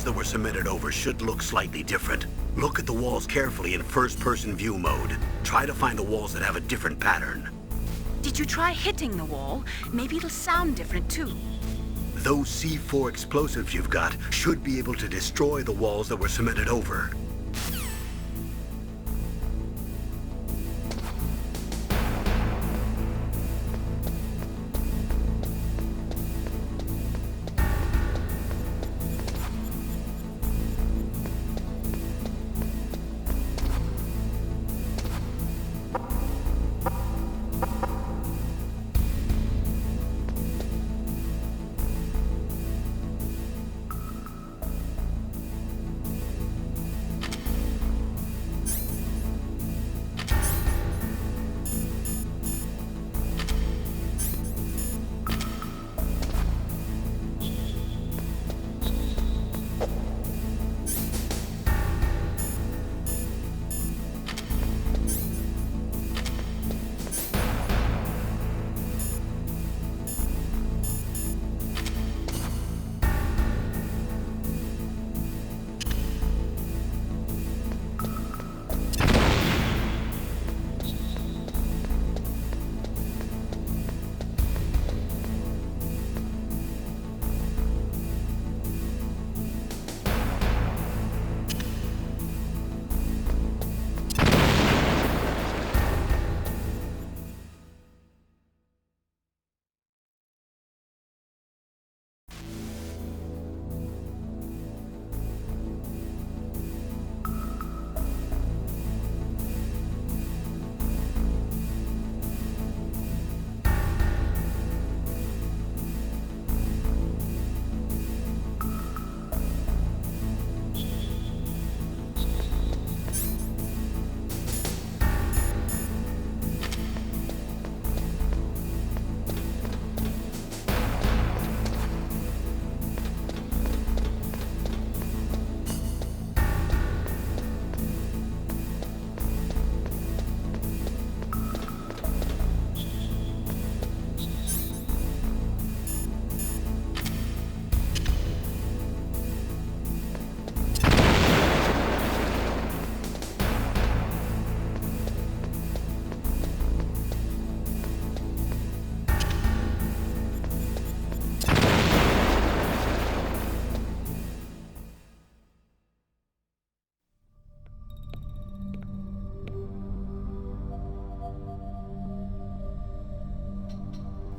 walls that were cemented over should look slightly different. Look at the walls carefully in first-person view mode. Try to find the walls that have a different pattern. Did you try hitting the wall? Maybe it'll sound different too. Those C4 explosives you've got should be able to destroy the walls that were cemented over.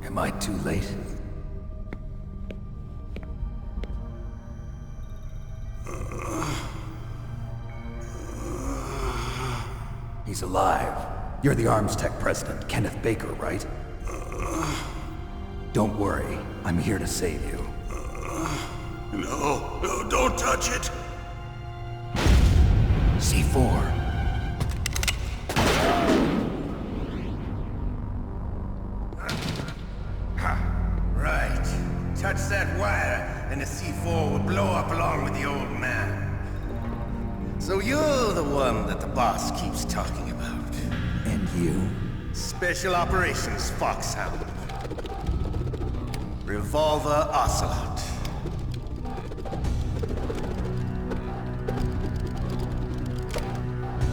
Am I too late? He's alive. You're the Arms Tech president, Kenneth Baker, right? Don't worry. I'm here to save you. No, don't touch it! C4. Right. Touch that wire, and the C4 will blow up along with the old man. So you're the one that the boss keeps talking about. And you? Special Operations Foxhound. Revolver Ocelot.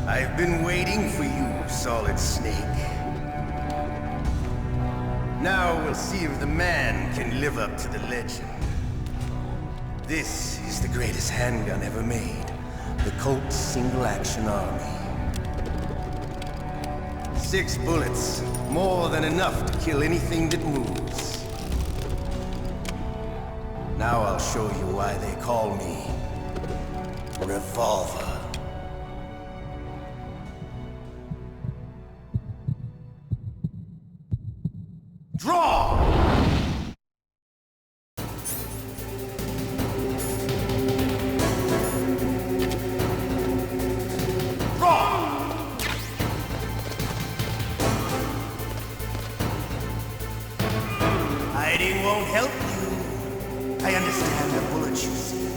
I've been waiting for you, Solid Snake. Now we'll see if the man can live up to the legend. This is the greatest handgun ever made. The Colt Single Action Army. 6 bullets, more than enough to kill anything that moves. Now I'll show you why they call me Revolver. Draw! Hiding won't help you. I understand the bullets you see.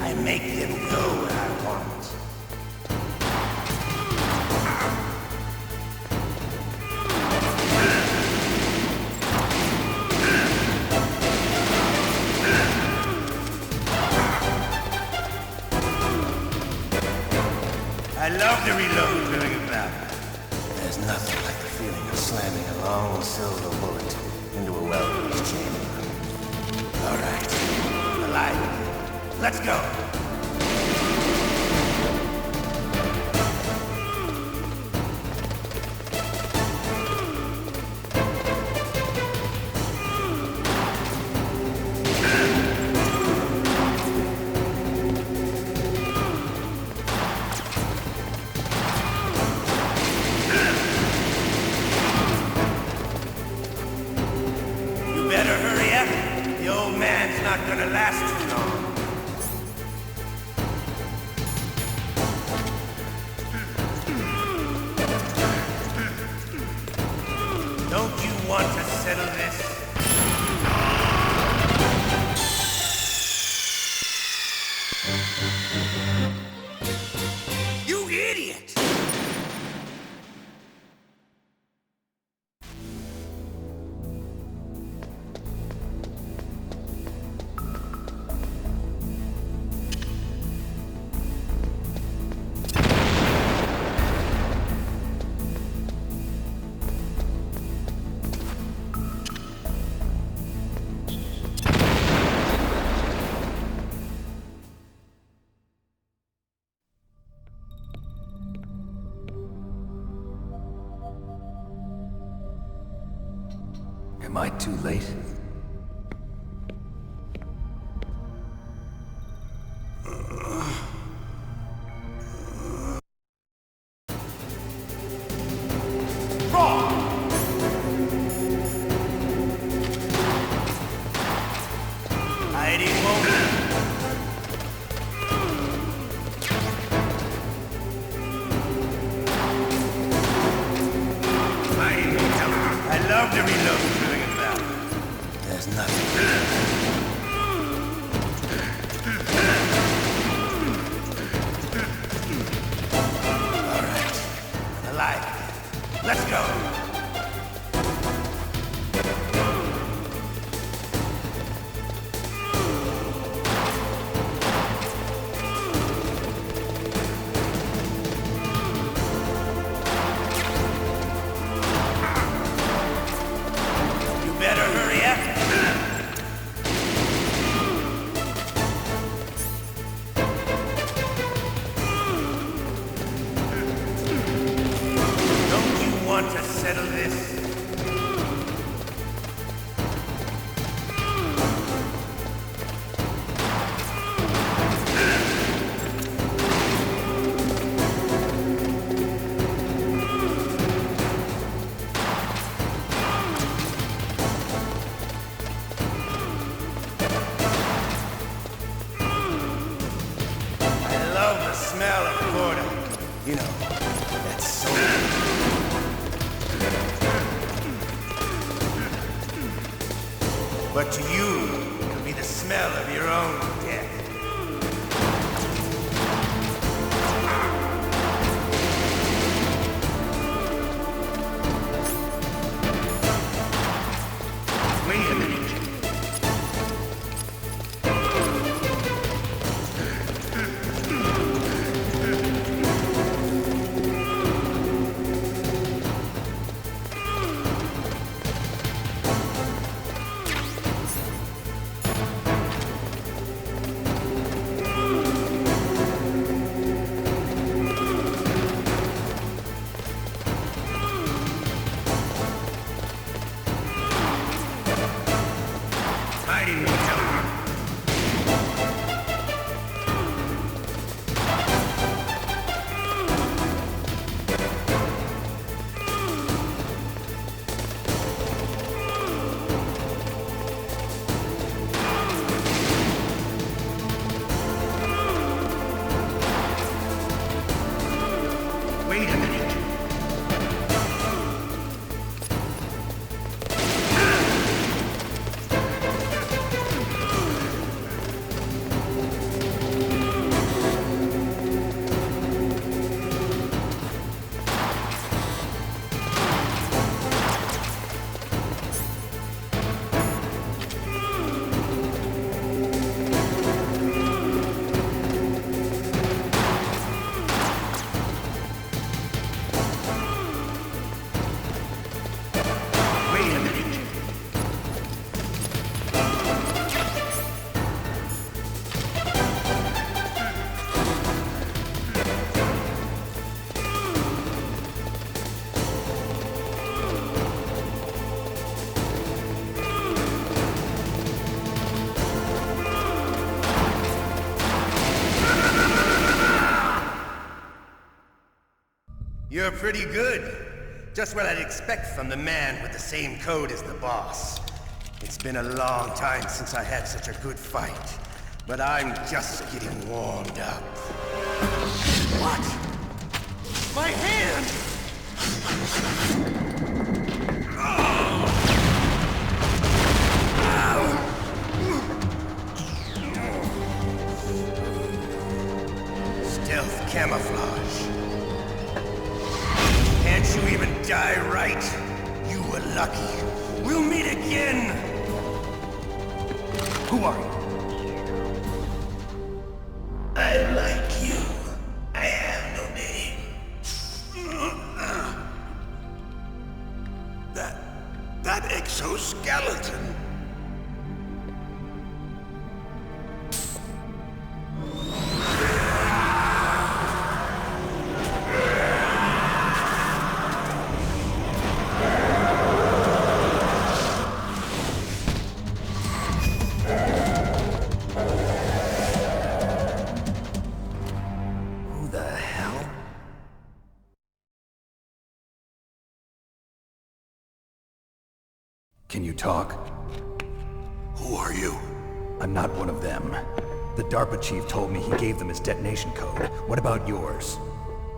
I make them go where I want. I love to reload during a battle. There's nothing like the feeling of slamming a long silver bullet into a well-greased chamber. All right, alive. Let's go. Not gonna last too long. Don't you want to settle this? You idiot! Am I too late? I love to reload during a battle. There's nothing. All right, alive. Let's go. Want to settle this? I love the smell of Gorda. You know, that's so but to you, it'll be the smell of your own death. Wait a minute. You're pretty good. Just what I'd expect from the man with the same code as the boss. It's been a long time since I had such a good fight, but I'm just getting warmed up. What? My hand! Stealth camouflage. Can't you even die right? You were lucky. We'll meet again! Who are you? I like you. I have no name. That exoskeleton. Who the hell? Can you talk? Who are you? I'm not one of them. The DARPA chief told me he gave them his detonation code. What about yours?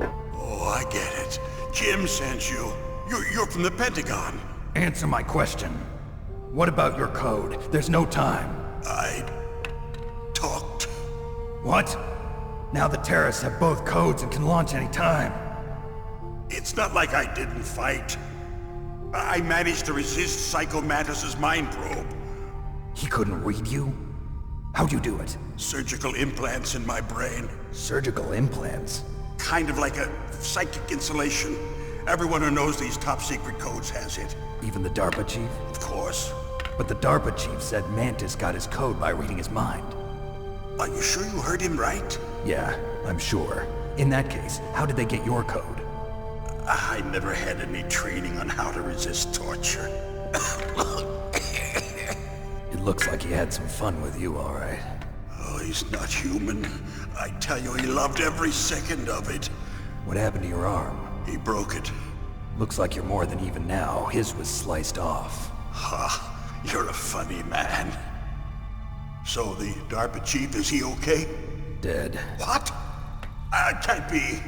Oh, I get it. Jim sent you. You're from the Pentagon. Answer my question. What about your code? There's no time. I talked. What? Now the terrorists have both codes and can launch any time. It's not like I didn't fight. I managed to resist Psycho Mantis's mind probe. He couldn't read you? How'd you do it? Surgical implants in my brain. Surgical implants? Kind of like a psychic insulation. Everyone who knows these top secret codes has it. Even the DARPA chief? Of course. But the DARPA chief said Mantis got his code by reading his mind. Are you sure you heard him right? Yeah, I'm sure. In that case, how did they get your code? I never had any training on how to resist torture. It looks like he had some fun with you, all right. Oh, he's not human. I tell you, he loved every second of it. What happened to your arm? He broke it. Looks like you're more than even now. His was sliced off. Ha, you're a funny man. So the DARPA chief, is he okay? Dead. What? Can't be.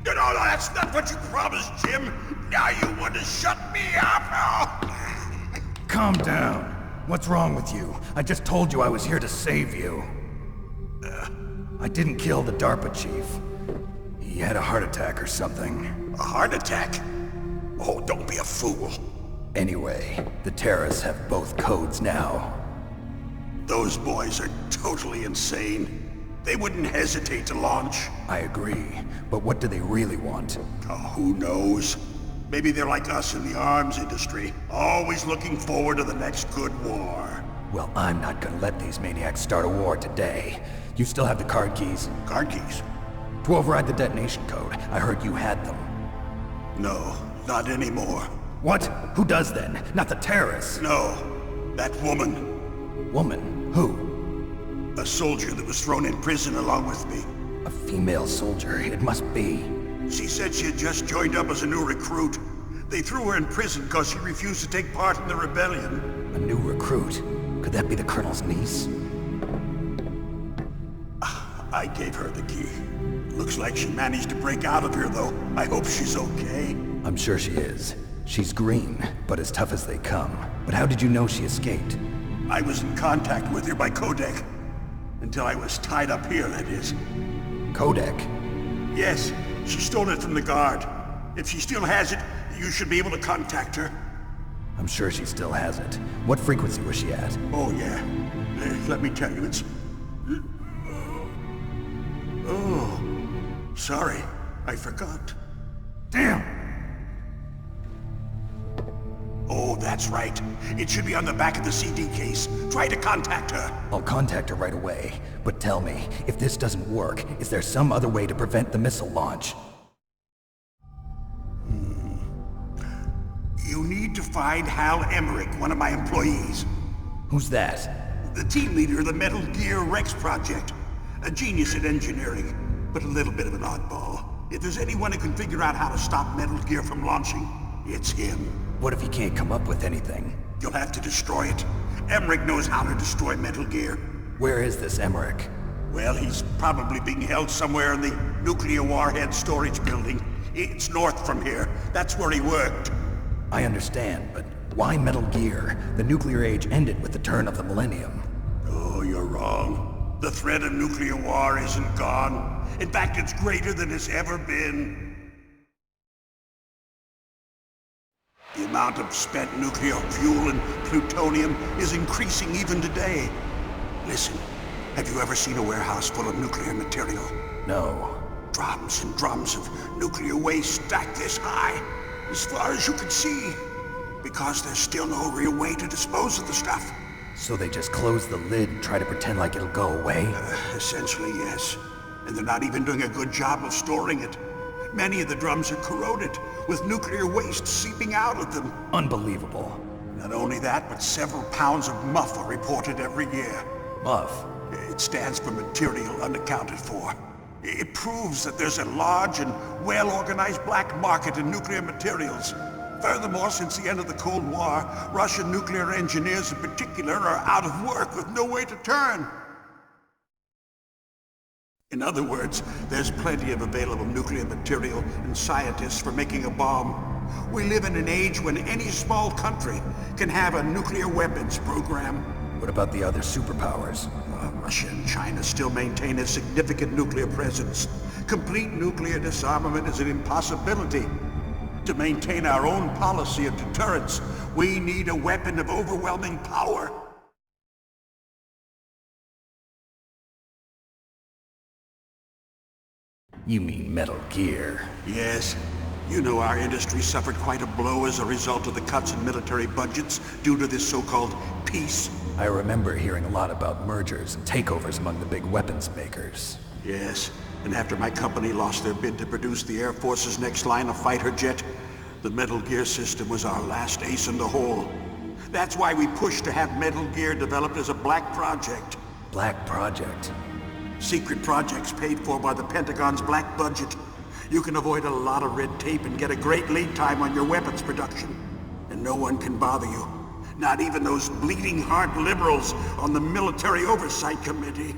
No, that's not what you promised, Jim. Now you want to shut me up? Calm down. What's wrong with you? I just told you I was here to save you. I didn't kill the DARPA chief. He had a heart attack or something. A heart attack? Oh, don't be a fool. Anyway, the terrorists have both codes now. Those boys are totally insane. They wouldn't hesitate to launch. I agree, but what do they really want? Oh, who knows? Maybe they're like us in the arms industry, always looking forward to the next good war. Well, I'm not gonna let these maniacs start a war today. You still have the card keys? Card keys? To override the detonation code. I heard you had them. No, not anymore. What? Who does then? Not the terrorists. No, that woman. Woman? Who? A soldier that was thrown in prison along with me. A female soldier. It must be. She said she had just joined up as a new recruit. They threw her in prison because she refused to take part in the rebellion. A new recruit? Could that be the Colonel's niece? I gave her the key. Looks like she managed to break out of here, though. I hope she's okay. I'm sure she is. She's green, but as tough as they come. But how did you know she escaped? I was in contact with her by codec. Until I was tied up here, that is. Codec? Yes, she stole it from the guard. If she still has it, you should be able to contact her. I'm sure she still has it. What frequency was she at? Oh, yeah. Let me tell you, it's... Oh, sorry. I forgot. Damn! Oh, that's right. It should be on the back of the CD case. Try to contact her. I'll contact her right away. But tell me, if this doesn't work, is there some other way to prevent the missile launch? You need to find Hal Emmerich, one of my employees. Who's that? The team leader of the Metal Gear Rex project. A genius at engineering, but a little bit of an oddball. If there's anyone who can figure out how to stop Metal Gear from launching, it's him. What if he can't come up with anything? You'll have to destroy it. Emmerich knows how to destroy Metal Gear. Where is this Emmerich? Well, he's probably being held somewhere in the nuclear warhead storage building. It's north from here. That's where he worked. I understand, but why Metal Gear? The nuclear age ended with the turn of the millennium. Oh, you're wrong. The threat of nuclear war isn't gone. In fact, it's greater than it's ever been. The amount of spent nuclear fuel and plutonium is increasing even today. Listen, have you ever seen a warehouse full of nuclear material? No. Drums and drums of nuclear waste stacked this high, as far as you can see, because there's still no real way to dispose of the stuff. So they just close the lid and try to pretend like it'll go away? Essentially, yes. And they're not even doing a good job of storing it. Many of the drums are corroded, with nuclear waste seeping out of them. Unbelievable. Not only that, but several pounds of MUF are reported every year. MUF? It stands for material unaccounted for. It proves that there's a large and well-organized black market in nuclear materials. Furthermore, since the end of the Cold War, Russian nuclear engineers in particular are out of work with no way to turn. In other words, there's plenty of available nuclear material and scientists for making a bomb. We live in an age when any small country can have a nuclear weapons program. What about the other superpowers? Russia and China still maintain a significant nuclear presence. Complete nuclear disarmament is an impossibility. To maintain our own policy of deterrence, we need a weapon of overwhelming power. You mean Metal Gear? Yes. You know our industry suffered quite a blow as a result of the cuts in military budgets due to this so-called peace. I remember hearing a lot about mergers and takeovers among the big weapons makers. Yes, and after my company lost their bid to produce the Air Force's next line of fighter jet, the Metal Gear system was our last ace in the hole. That's why we pushed to have Metal Gear developed as a black project. Black Project? Secret projects paid for by the Pentagon's black budget. You can avoid a lot of red tape and get a great lead time on your weapons production. And no one can bother you. Not even those bleeding heart liberals on the Military Oversight Committee.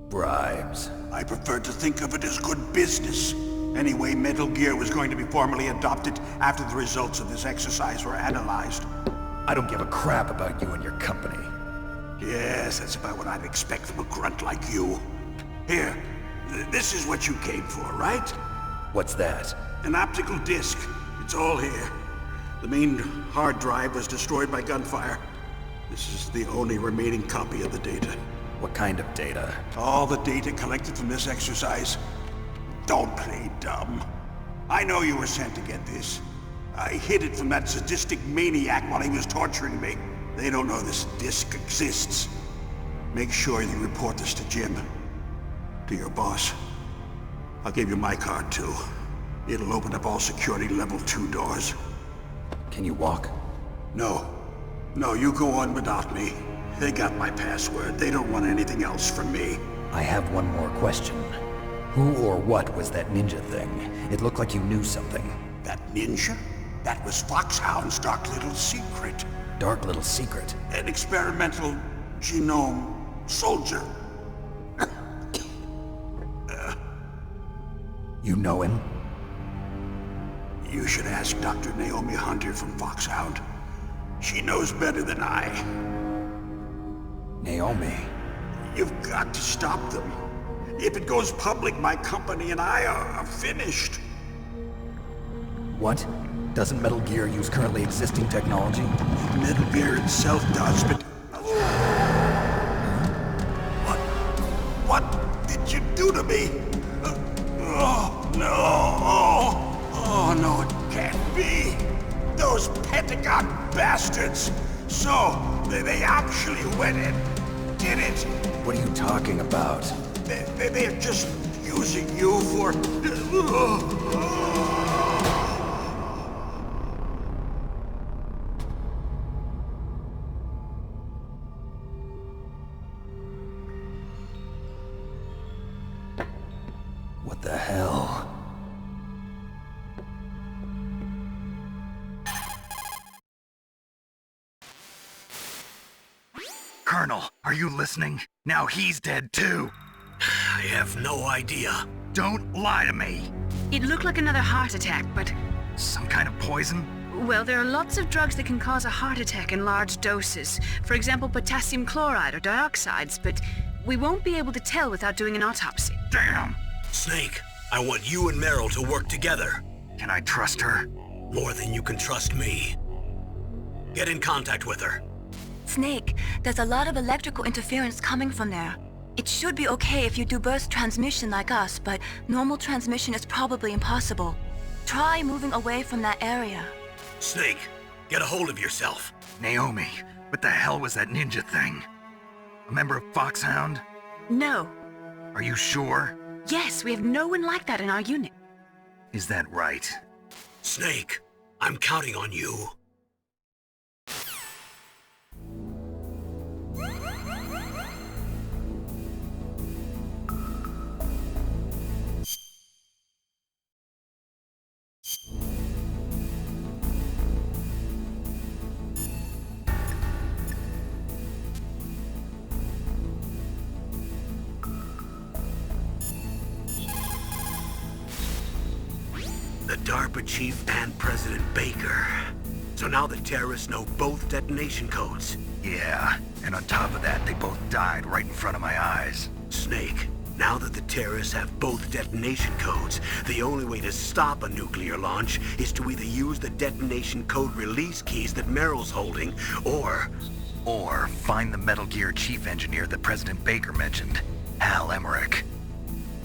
Bribes. I prefer to think of it as good business. Anyway, Metal Gear was going to be formally adopted after the results of this exercise were analyzed. I don't give a crap about you and your company. Yes, that's about what I'd expect from a grunt like you. Here, this is what you came for, right? What's that? An optical disc. It's all here. The main hard drive was destroyed by gunfire. This is the only remaining copy of the data. What kind of data? All the data collected from this exercise. Don't play dumb. I know you were sent to get this. I hid it from that sadistic maniac while he was torturing me. They don't know this disc exists. Make sure you report this to Jim. To your boss. I'll give you my card too. It'll open up all security level 2 doors. Can you walk? No. No, you go on without me. They got my password. They don't want anything else from me. I have one more question. Who or what was that ninja thing? It looked like you knew something. That ninja? That was Foxhound's dark little secret. Dark little secret? An experimental genome soldier. You know him? You should ask Dr. Naomi Hunter from Foxhound. She knows better than I. Naomi? You've got to stop them. If it goes public, my company and I are finished. What? Doesn't Metal Gear use currently existing technology? Metal Gear itself does, but... What did you do to me? Oh, no. Oh, no, it can't be. Those Pentagon bastards. So, they actually went and did it. What are you talking about? They're just using you for... you listening? Now he's dead too. I have no idea. Don't lie to me. It looked like another heart attack, but... Some kind of poison? Well, there are lots of drugs that can cause a heart attack in large doses. For example, potassium chloride or dioxides, but we won't be able to tell without doing an autopsy. Damn! Snake, I want you and Meryl to work together. Can I trust her? More than you can trust me. Get in contact with her. Snake, there's a lot of electrical interference coming from there. It should be okay if you do burst transmission like us, but normal transmission is probably impossible. Try moving away from that area. Snake, get a hold of yourself. Naomi, what the hell was that ninja thing? A member of Foxhound? No. Are you sure? Yes, we have no one like that in our unit. Is that right? Snake, I'm counting on you. The DARPA chief and President Baker. So now the terrorists know both detonation codes. Yeah, and on top of that, they both died right in front of my eyes. Snake, now that the terrorists have both detonation codes, the only way to stop a nuclear launch is to either use the detonation code release keys that Meryl's holding, or find the Metal Gear chief engineer that President Baker mentioned, Hal Emmerich.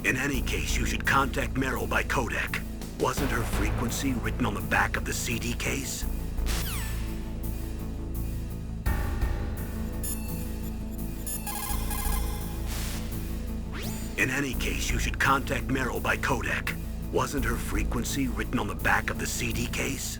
in any case, you should contact Meryl by codec. Wasn't her frequency written on the back of the CD case? In any case, you should contact Meryl by codec. Wasn't her frequency written on the back of the CD case?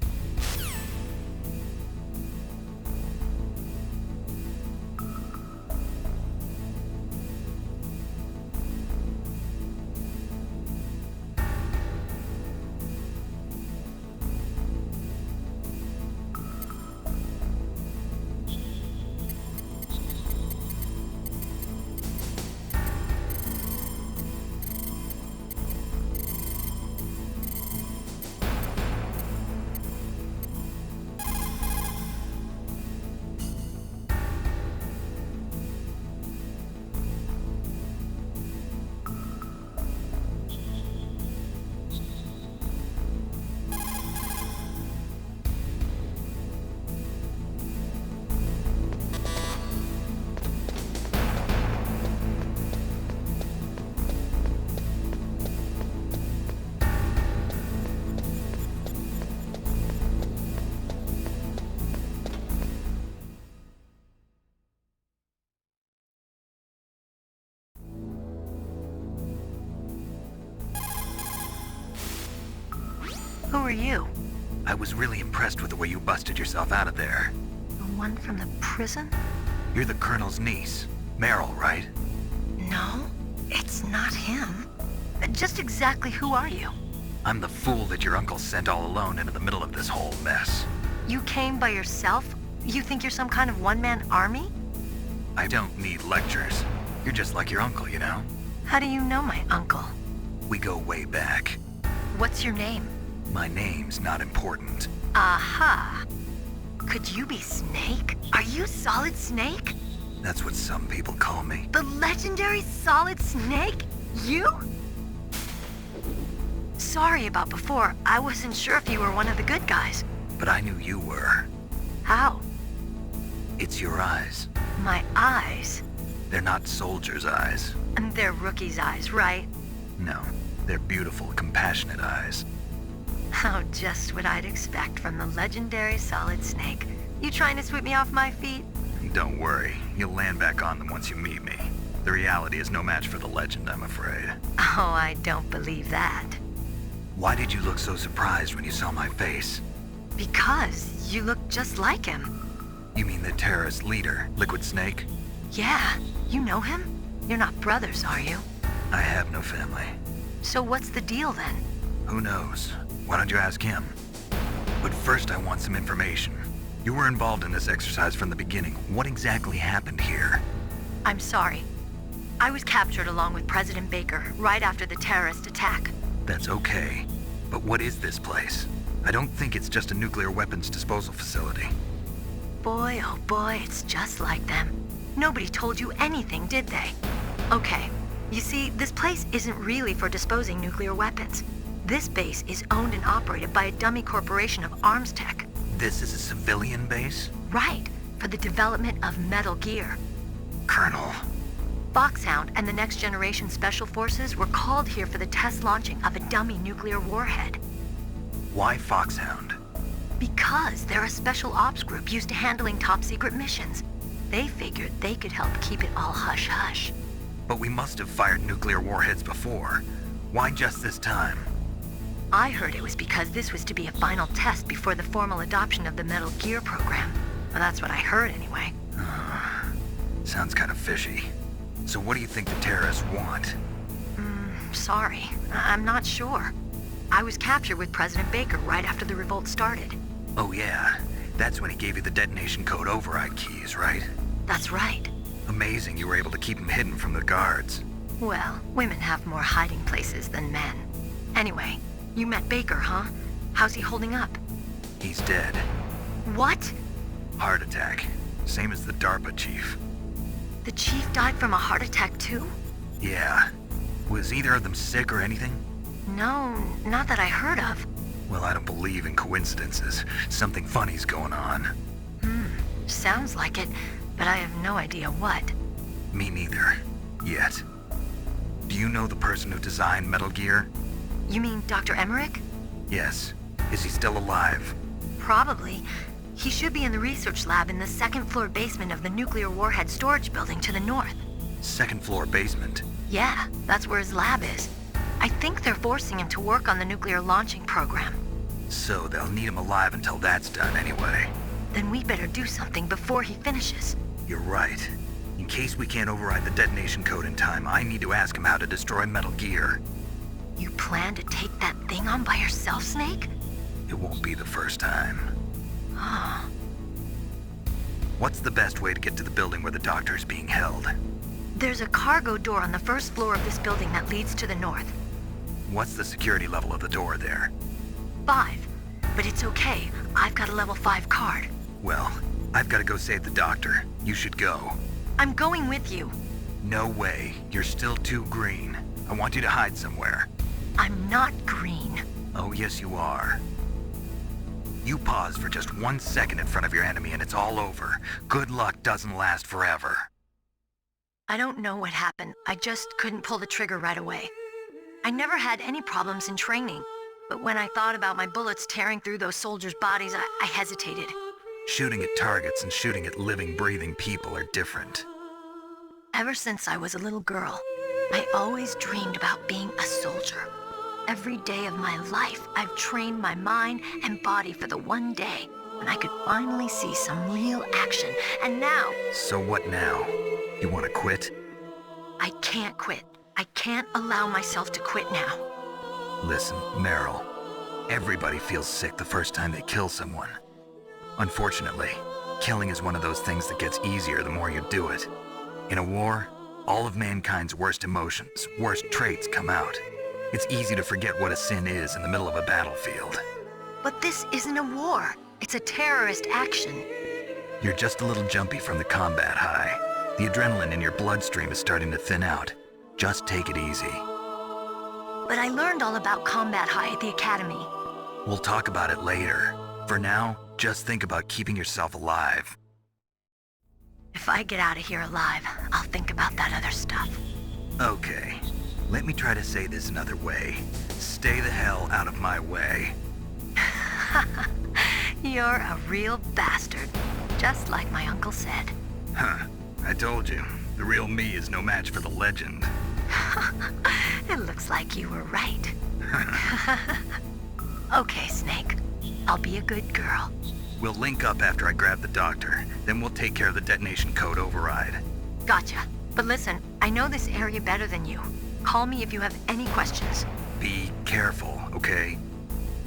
Who are you? I was really impressed with the way you busted yourself out of there. The one from the prison? You're the Colonel's niece, Meryl, right? No, it's not him. Just exactly who are you? I'm the fool that your uncle sent all alone into the middle of this whole mess. You came by yourself? You think you're some kind of one-man army? I don't need lectures. You're just like your uncle, you know? How do you know my uncle? We go way back. What's your name? My name's not important. Aha! Could you be Snake? Are you Solid Snake? That's what some people call me. The legendary Solid Snake? You? Sorry about before. I wasn't sure if you were one of the good guys. But I knew you were. How? It's your eyes. My eyes? They're not soldiers' eyes. And they're rookies' eyes, right? No, they're beautiful, compassionate eyes. Oh, just what I'd expect from the legendary Solid Snake. You trying to sweep me off my feet? Don't worry, you'll land back on them once you meet me. The reality is no match for the legend, I'm afraid. Oh, I don't believe that. Why did you look so surprised when you saw my face? Because you look just like him. You mean the terrorist leader, Liquid Snake? Yeah, you know him? You're not brothers, are you? I have no family. So what's the deal then? Who knows? Why don't you ask him? But first I want some information. You were involved in this exercise from the beginning. What exactly happened here? I'm sorry. I was captured along with President Baker right after the terrorist attack. That's okay. But what is this place? I don't think it's just a nuclear weapons disposal facility. Boy, oh boy, it's just like them. Nobody told you anything, did they? Okay, you see, this place isn't really for disposing nuclear weapons. This base is owned and operated by a dummy corporation of arms tech. This is a civilian base? Right, for the development of Metal Gear. Colonel. Foxhound and the Next Generation Special Forces were called here for the test launching of a dummy nuclear warhead. Why Foxhound? Because they're a special ops group used to handling top-secret missions. They figured they could help keep it all hush-hush. But we must have fired nuclear warheads before. Why just this time? I heard it was because this was to be a final test before the formal adoption of the Metal Gear program. Well, that's what I heard anyway. Sounds kind of fishy. So what do you think the terrorists want? Sorry, I'm not sure. I was captured with President Baker right after the revolt started. Oh yeah, that's when he gave you the detonation code override keys, right? That's right. Amazing you were able to keep him hidden from the guards. Well, women have more hiding places than men. Anyway, you met Baker, huh? How's he holding up? He's dead. What? Heart attack. Same as the DARPA chief. The chief died from a heart attack too? Yeah. Was either of them sick or anything? No, not that I heard of. Well, I don't believe in coincidences. Something funny's going on. Sounds like it, but I have no idea what. Me neither. Yet. Do you know the person who designed Metal Gear? You mean Dr. Emmerich? Yes. Is he still alive? Probably. He should be in the research lab in the second-floor basement of the nuclear warhead storage building to the north. Second floor basement? Yeah, that's where his lab is. I think they're forcing him to work on the nuclear launching program. So they'll need him alive until that's done anyway. Then we better do something before he finishes. You're right. In case we can't override the detonation code in time, I need to ask him how to destroy Metal Gear. You plan to take that thing on by yourself, Snake? It won't be the first time. What's the best way to get to the building where the doctor is being held? There's a cargo door on the first floor of this building that leads to the north. What's the security level of the door there? 5. But it's okay. I've got a level 5 card. Well, I've got to go save the doctor. You should go. I'm going with you. No way. You're still too green. I want you to hide somewhere. I'm not green. Oh, yes you are. You pause for just 1 second in front of your enemy and it's all over. Good luck doesn't last forever. I don't know what happened. I just couldn't pull the trigger right away. I never had any problems in training, but when I thought about my bullets tearing through those soldiers' bodies, I hesitated. Shooting at targets and shooting at living, breathing people are different. Ever since I was a little girl, I always dreamed about being a soldier. Every day of my life, I've trained my mind and body for the one day when I could finally see some real action, and now... So what now? You want to quit? I can't quit. I can't allow myself to quit now. Listen, Meryl. Everybody feels sick the first time they kill someone. Unfortunately, killing is one of those things that gets easier the more you do it. In a war, all of mankind's worst emotions, worst traits come out. It's easy to forget what a sin is in the middle of a battlefield. But this isn't a war. It's a terrorist action. You're just a little jumpy from the combat high. The adrenaline in your bloodstream is starting to thin out. Just take it easy. But I learned all about combat high at the academy. We'll talk about it later. For now, just think about keeping yourself alive. If I get out of here alive, I'll think about that other stuff. Okay. Let me try to say this another way. Stay the hell out of my way. You're a real bastard. Just like my uncle said. Huh. I told you. The real me is no match for the legend. It looks like you were right. Okay, Snake. I'll be a good girl. We'll link up after I grab the doctor. Then we'll take care of the detonation code override. Gotcha. But listen, I know this area better than you. Call me if you have any questions. Be careful, okay?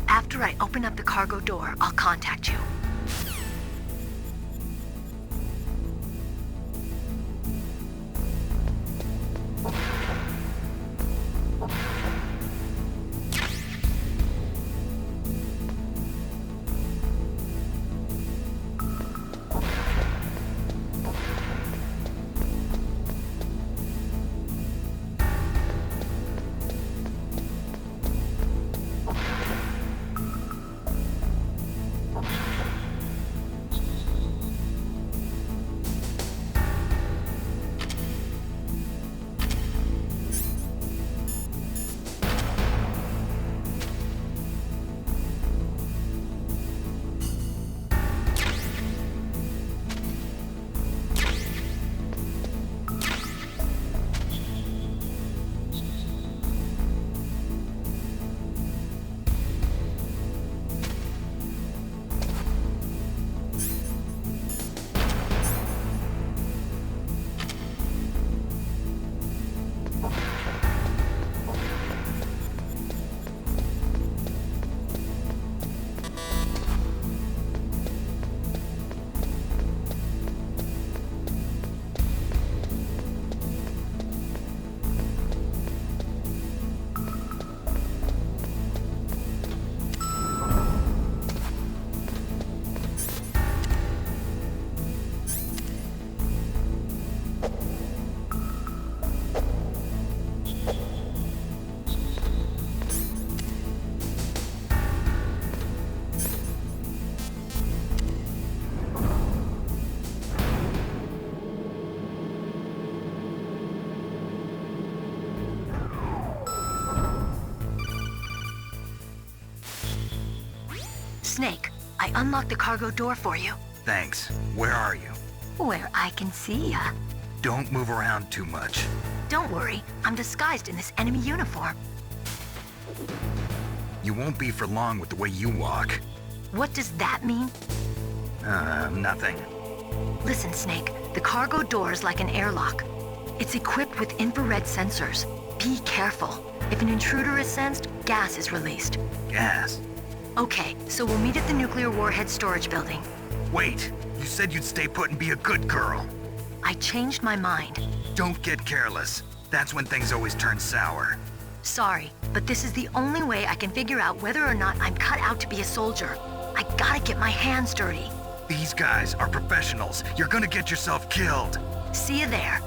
After I open up the cargo door, I'll contact you. Snake, I unlocked the cargo door for you. Thanks. Where are you? Where I can see ya. Don't move around too much. Don't worry, I'm disguised in this enemy uniform. You won't be for long with the way you walk. What does that mean? Nothing. Listen, Snake, the cargo door is like an airlock. It's equipped with infrared sensors. Be careful. If an intruder is sensed, gas is released. Gas? Okay, so we'll meet at the nuclear warhead storage building. Wait, you said you'd stay put and be a good girl. I changed my mind. Don't get careless. That's when things always turn sour. Sorry, but this is the only way I can figure out whether or not I'm cut out to be a soldier. I gotta get my hands dirty. These guys are professionals. You're gonna get yourself killed. See you there.